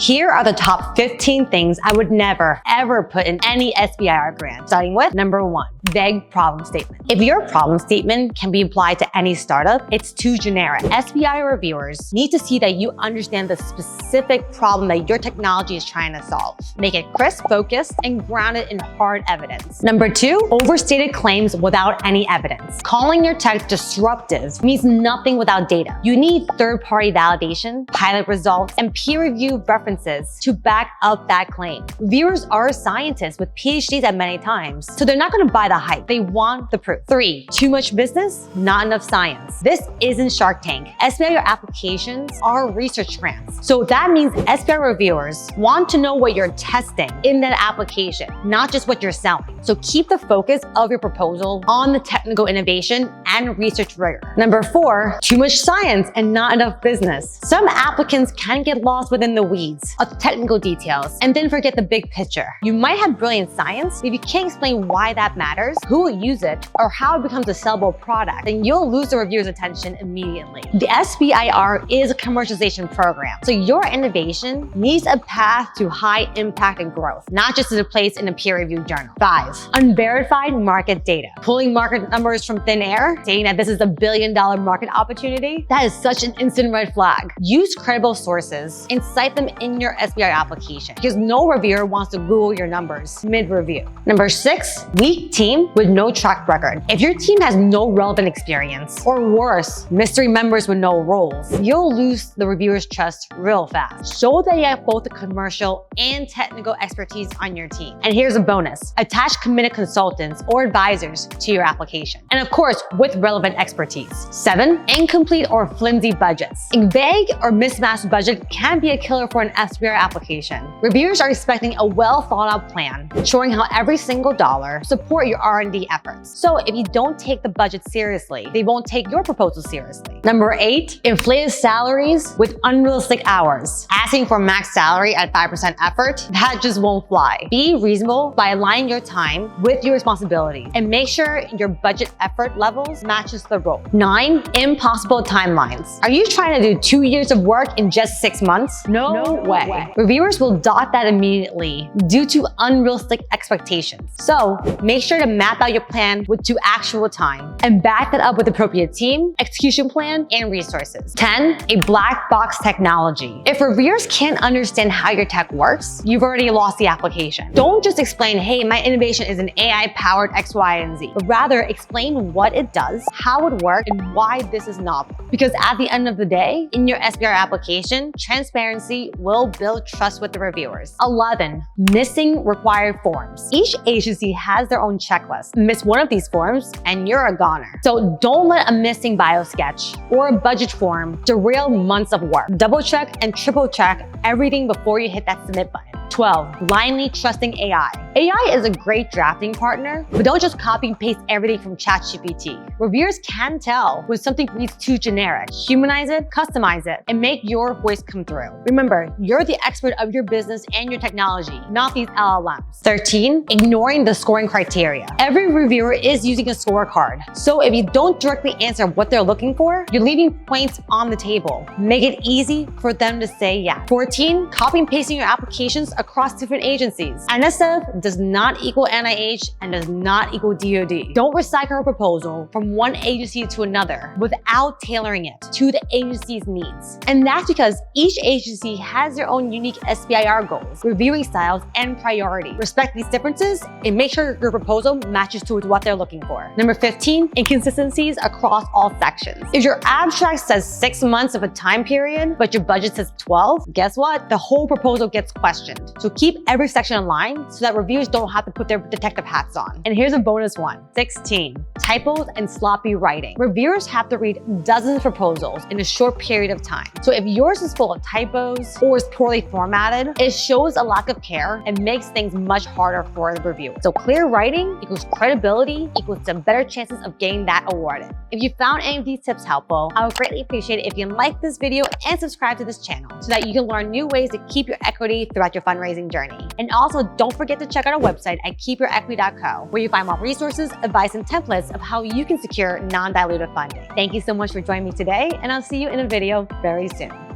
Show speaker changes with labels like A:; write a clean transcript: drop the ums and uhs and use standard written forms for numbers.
A: Here are the top 15 things I would never, ever put in any SBIR grant. Starting with number 1, vague problem statement. If your problem statement can be applied to any startup, it's too generic. SBIR reviewers need to see that you understand the specific problem that your technology is trying to solve. Make it crisp, focused, and grounded in hard evidence. Number 2, overstated claims without any evidence. Calling your tech disruptive means nothing without data. You need third-party validation, pilot results, and peer-reviewed references to back up that claim. Reviewers are scientists with PhDs at many times, so they're not going to buy the hype. They want the proof. 3, too much business, not enough science. This isn't Shark Tank. SBIR applications are research grants. So that means SBIR reviewers want to know what you're testing in that application, not just what you're selling. So keep the focus of your proposal on the technical innovation and research rigor. Number 4, too much science and not enough business. Some applicants can get lost within the weeds of the technical details and then forget the big picture. You might have brilliant science, but if you can't explain why that matters, who will use it, or how it becomes a sellable product, then you'll lose the reviewer's attention immediately. The SBIR is a commercialization program, so your innovation needs a path to high impact and growth, not just as a place in a peer-reviewed journal. 5, unverified market data. Pulling market numbers from thin air, saying that this is a $1 billion market opportunity, that is such an instant red flag. Use credible sources and cite them in your SBIR application, because no reviewer wants to Google your numbers mid-review. Number 6, weak team with no track record. If your team has no relevant experience, or worse, mystery members with no roles, you'll lose the reviewer's trust real fast. Show that you have both the commercial and technical expertise on your team. And here's a bonus. Attach committed consultants or advisors to your application. And of course, with relevant expertise. 7, incomplete or flimsy budgets. A vague or mismatched budget can be a killer for an SBIR application. Reviewers are expecting a well thought out plan, showing how every single dollar support your R&D efforts. So if you don't take the budget seriously, they won't take your proposal seriously. Number 8, inflated salaries with unrealistic hours. Asking for max salary at 5% effort, that just won't fly. Be reasonable by aligning your time with your responsibility and make sure your budget effort levels matches the role. 9, impossible timelines. Are you trying to do 2 years of work in just 6 months? No way. Reviewers will dot that immediately due to unrealistic expectations. So make sure to map out your plan to actual time and back that up with appropriate team, execution plan, and resources. 10, a black box technology. If reviewers can't understand how your tech works, you've already lost the application. Don't just explain, hey, my innovation is an AI-powered X, Y, and Z, but rather explain what it does, how it works, and why this is novel. Because at the end of the day, in your SBIR application, transparency will build trust with the reviewers. 11, missing required forms. Each agency has their own checklist. Miss one of these forms and you're a goner. So don't let a missing bio sketch or a budget form derail months of work. Double check and triple check everything before you hit that submit button. 12, blindly trusting AI. AI is a great drafting partner, but don't just copy and paste everything from ChatGPT. Reviewers can tell when something reads too generic. Humanize it, customize it, and make your voice come through. Remember, you're the expert of your business and your technology, not these LLMs. 13, ignoring the scoring criteria. Every reviewer is using a scorecard, so if you don't directly answer what they're looking for, you're leaving points on the table. Make it easy for them to say yes. 14, copy and pasting your applications across different agencies. NSF does not equal NIH and does not equal DoD. Don't recycle a proposal from one agency to another without tailoring it to the agency's needs. And that's because each agency has their own unique SBIR goals, reviewing styles, and priorities. Respect these differences and make sure your proposal matches to what they're looking for. Number 15, inconsistencies across all sections. If your abstract says 6 months of a time period, but your budget says 12, guess what? The whole proposal gets questioned. So keep every section aligned so that reviewers don't have to put their detective hats on. And here's a bonus one. 16, typos and sloppy writing. Reviewers have to read dozens of proposals in a short period of time. So if yours is full of typos or is poorly formatted, it shows a lack of care and makes things much harder for the reviewer. So clear writing equals credibility equals some better chances of getting that awarded. If you found any of these tips helpful, I would greatly appreciate it if you like this video and subscribe to this channel so that you can learn new ways to keep your equity throughout your fundraising journey. And also don't forget to check out our website at keepyourequity.co, where you find more resources, advice, and templates of how you can secure non-dilutive funding. Thank you so much for joining me today, and I'll see you in a video very soon.